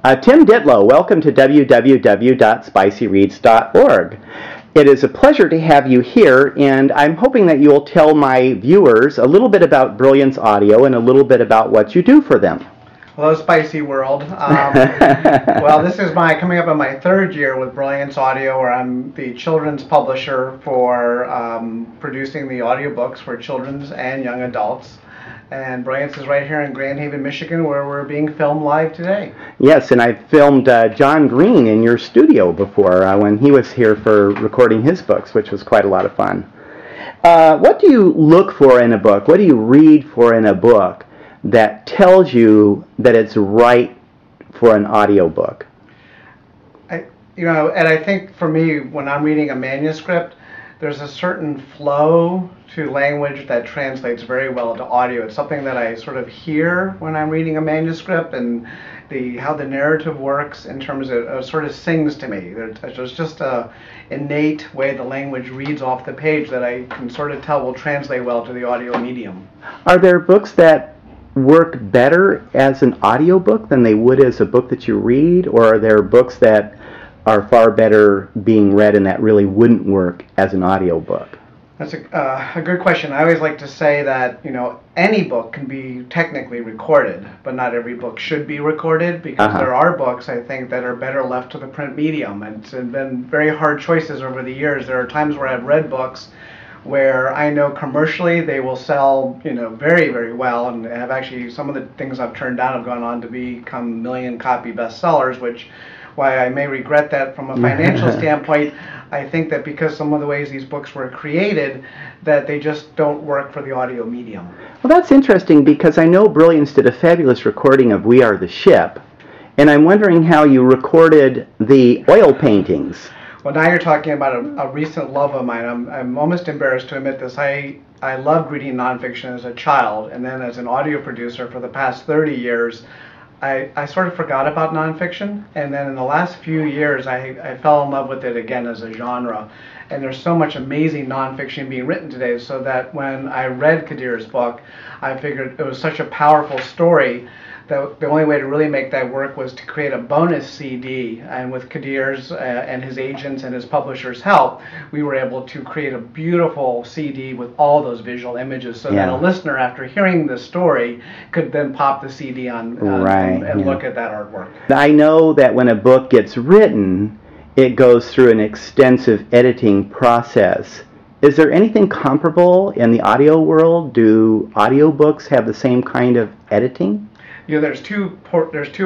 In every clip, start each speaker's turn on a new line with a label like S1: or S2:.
S1: Tim Ditlow, welcome to www.spicyreads.org. It is a pleasure to have you here, and I'm hoping that you'll tell my viewers a little bit about Brilliance Audio and a little bit about what you do for them.
S2: Hello, Spicy World. Well, this is coming up on my third year with Brilliance Audio, where I'm the children's publisher for producing the audiobooks for children's and young adults. And Brilliance is right here in Grand Haven, Michigan, where we're being filmed live today.
S1: Yes, and I filmed John Green in your studio before when he was here for recording his books, which was quite a lot of fun. What do you look for in a book? What do you read for in a book that tells you that it's right for an audiobook?
S2: And I think for me, when I'm reading a manuscript, there's a certain flow to language that translates very well to audio. It's something that I sort of hear when I'm reading a manuscript, and how the narrative works in terms of sort of sings to me. There's just a innate way the language reads off the page that I can sort of tell will translate well to the audio medium.
S1: Are there books that work better as an audiobook than they would as a book that you read, or are there books that are far better being read and that really wouldn't work as an audiobook?
S2: That's a good question. I always like to say that any book can be technically recorded, but not every book should be recorded, because there are books, I think, that are better left to the print medium. And it's been very hard choices over the years. There are times where I've read books where I know commercially they will sell, very, very well, and have actually, some of the things I've turned down have gone on to become million-copy bestsellers, which, why I may regret that from a financial standpoint. I think that because some of the ways these books were created, that they just don't work for the audio medium.
S1: Well, that's interesting, because I know Brilliance did a fabulous recording of We Are the Ship, and I'm wondering how you recorded the oil paintings.
S2: Well, now you're talking about a recent love of mine. I'm almost embarrassed to admit this. I loved reading nonfiction as a child, and then as an audio producer for the past 30 years, I sort of forgot about nonfiction, and then in the last few years I fell in love with it again as a genre. And there's so much amazing nonfiction being written today, so that when I read Kadir's book, I figured it was such a powerful story that the only way to really make that work was to create a bonus CD. And with Kadir's and his agents and his publisher's help, we were able to create a beautiful CD with all those visual images, so that a listener, after hearing the story, could then pop the CD on and look at that artwork.
S1: I know that when a book gets written, it goes through an extensive editing process. Is there anything comparable in the audio world? Do audiobooks have the same kind of editing?
S2: There's two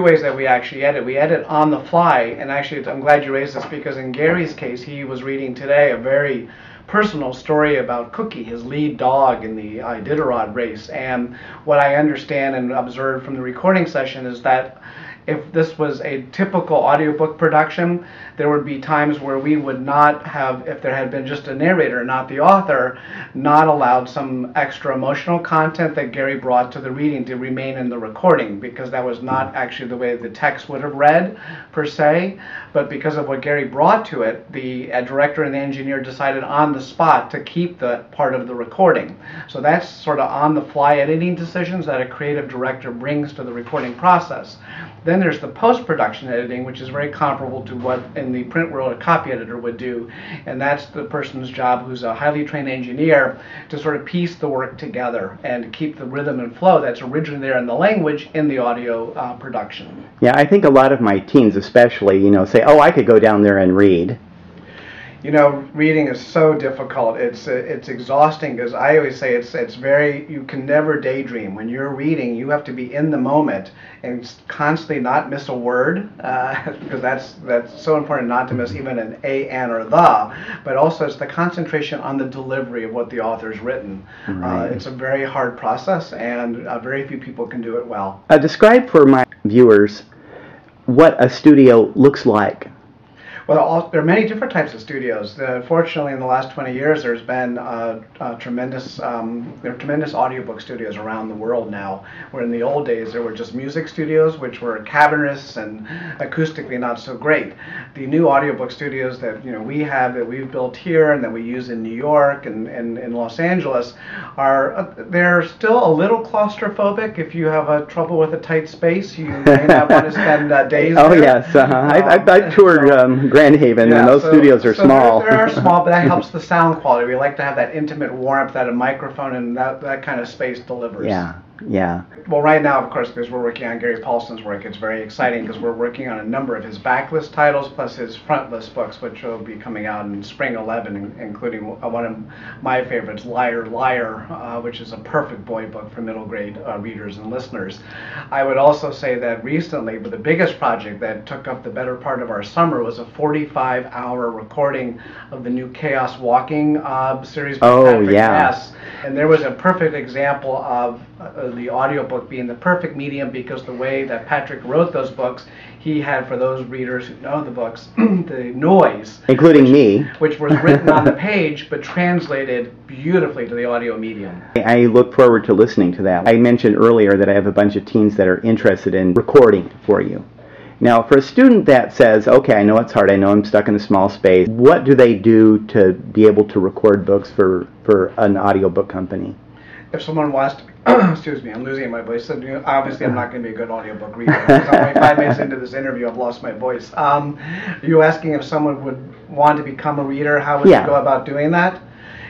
S2: ways that we actually edit. We edit on the fly, and actually I'm glad you raised this, because in Gary's case, he was reading today a very personal story about Cookie, his lead dog in the Iditarod race. And what I understand and observed from the recording session is that if this was a typical audiobook production, there would be times where we would not have, if there had been just a narrator, not the author, not allowed some extra emotional content that Gary brought to the reading to remain in the recording, because that was not actually the way the text would have read, per se. But because of what Gary brought to it, the director and the engineer decided on the spot to keep that part of the recording. So that's sort of on-the-fly editing decisions that a creative director brings to the recording process. Then there's the post-production editing, which is very comparable to what in the print world a copy editor would do, and that's the person's job, who's a highly trained engineer, to sort of piece the work together and keep the rhythm and flow that's originally there in the language in the audio production.
S1: Yeah, I think a lot of my teens especially, say, oh, I could go down there and read.
S2: Reading is so difficult. It's exhausting, because I always say you can never daydream. When you're reading, you have to be in the moment and constantly not miss a word, because that's so important, not to miss even an a, an, or the. But also, it's the concentration on the delivery of what the author's written. Right. It's a very hard process, and very few people can do it well.
S1: Describe for my viewers what a studio looks like.
S2: Well, there are many different types of studios. Fortunately, in the last 20 years, there's been tremendous there are tremendous audiobook studios around the world now. Where in the old days there were just music studios, which were cavernous and acoustically not so great. The new audiobook studios that we have, that we've built here and that we use in New York and in Los Angeles, they're still a little claustrophobic. If you have trouble with a tight space, you may not want to spend days
S1: Oh
S2: there.
S1: yes, I've toured Grand Haven, and those studios are small.
S2: They're small, but that helps the sound quality. We like to have that intimate warmth that a microphone and that kind of space delivers.
S1: Yeah, yeah.
S2: Well, right now, of course, because we're working on Gary Paulson's work, it's very exciting because we're working on a number of his backlist titles plus his frontlist books, which will be coming out in spring 11, including one of my favorites, Liar, Liar, which is a perfect boy book for middle grade readers and listeners. I would also say that recently, but the biggest project that took up the better part of our summer was a 45-hour recording of the new Chaos Walking series by Patrick Ness. And there was a perfect example of the audiobook being the perfect medium, because the way that Patrick wrote those books, he had, for those readers who know the books, the noise,
S1: including me,
S2: which was written on the page but translated beautifully to the audio medium.
S1: I look forward to listening to that. I mentioned earlier that I have a bunch of teens that are interested in recording for you. Now, for a student that says, okay, I know it's hard, I know I'm stuck in a small space, what do they do to be able to record books for an audiobook company?
S2: If someone wants to, excuse me, I'm losing my voice. So, obviously, I'm not going to be a good audiobook reader. Because I'm only 5 minutes into this interview, I've lost my voice. Are you asking if someone would want to become a reader? How would you go about doing that?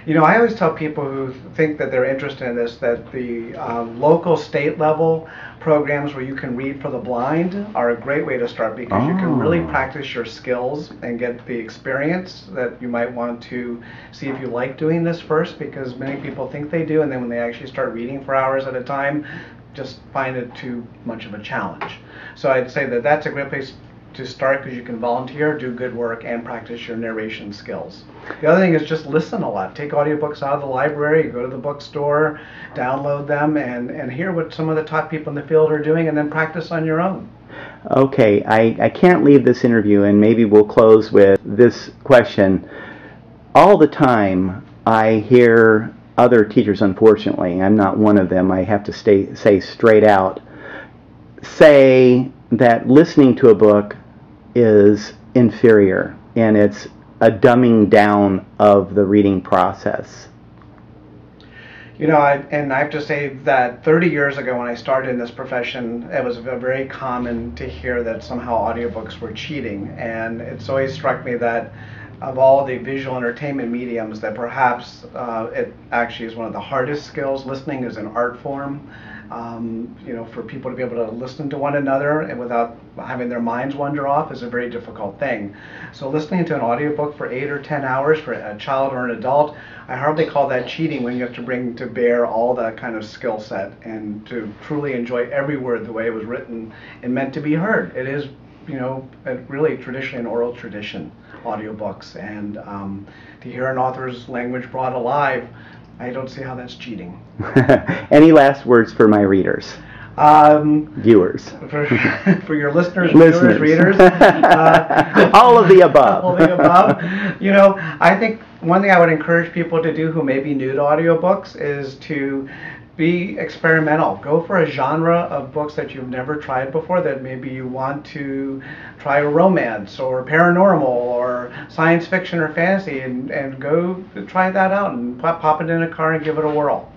S2: I always tell people who think that they're interested in this that the local, state level programs where you can read for the blind are a great way to start, because you can really practice your skills and get the experience that you might want to see if you like doing this first, because many people think they do, and then when they actually start reading for hours at a time, just find it too much of a challenge. So I'd say that that's a great place to start, because you can volunteer, do good work, and practice your narration skills. The other thing is just listen a lot. Take audiobooks out of the library, go to the bookstore, download them, and hear what some of the top people in the field are doing, and then practice on your own.
S1: Okay, I can't leave this interview, and maybe we'll close with this question. All the time I hear other teachers, unfortunately, I'm not one of them, I have to say straight out, say that listening to a book is inferior, and it's a dumbing down of the reading process.
S2: I have to say that 30 years ago when I started in this profession, it was very common to hear that somehow audiobooks were cheating, and it's always struck me that of all the visual entertainment mediums, that perhaps it actually is one of the hardest skills. Listening is an art form. For people to be able to listen to one another and without having their minds wander off is a very difficult thing. So listening to an audiobook for 8 or 10 hours for a child or an adult, I hardly call that cheating, when you have to bring to bear all that kind of skill set and to truly enjoy every word the way it was written and meant to be heard. It is, really traditionally an oral tradition, audiobooks, and to hear an author's language brought alive, I don't see how that's cheating.
S1: Any last words for my readers? Viewers.
S2: For your listeners, viewers, readers.
S1: All of the above.
S2: All of the above. I think one thing I would encourage people to do who may be new to audiobooks is to be experimental. Go for a genre of books that you've never tried before, that maybe you want to try a romance or paranormal or science fiction or fantasy, and go try that out and pop it in a car and give it a whirl.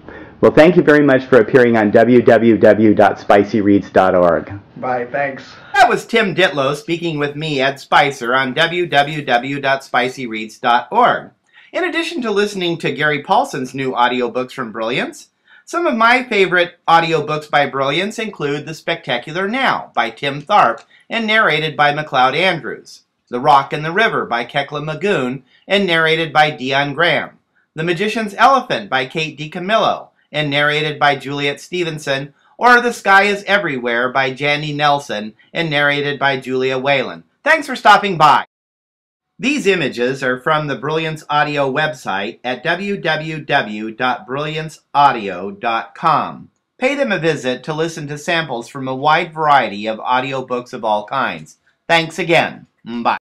S1: Well, thank you very much for appearing on www.spicyreads.org.
S2: Bye, thanks.
S3: That was Tim Ditlow speaking with me, Ed Spicer, on www.spicyreads.org. In addition to listening to Gary Paulson's new audiobooks from Brilliance, some of my favorite audiobooks by Brilliance include The Spectacular Now by Tim Tharp and narrated by MacLeod Andrews, The Rock and the River by Kekla Magoon and narrated by Dion Graham, The Magician's Elephant by Kate DiCamillo and narrated by Juliet Stevenson, or The Sky is Everywhere by Jandy Nelson and narrated by Julia Whalen. Thanks for stopping by. These images are from the Brilliance Audio website at www.brillianceaudio.com. Pay them a visit to listen to samples from a wide variety of audiobooks of all kinds. Thanks again. Bye.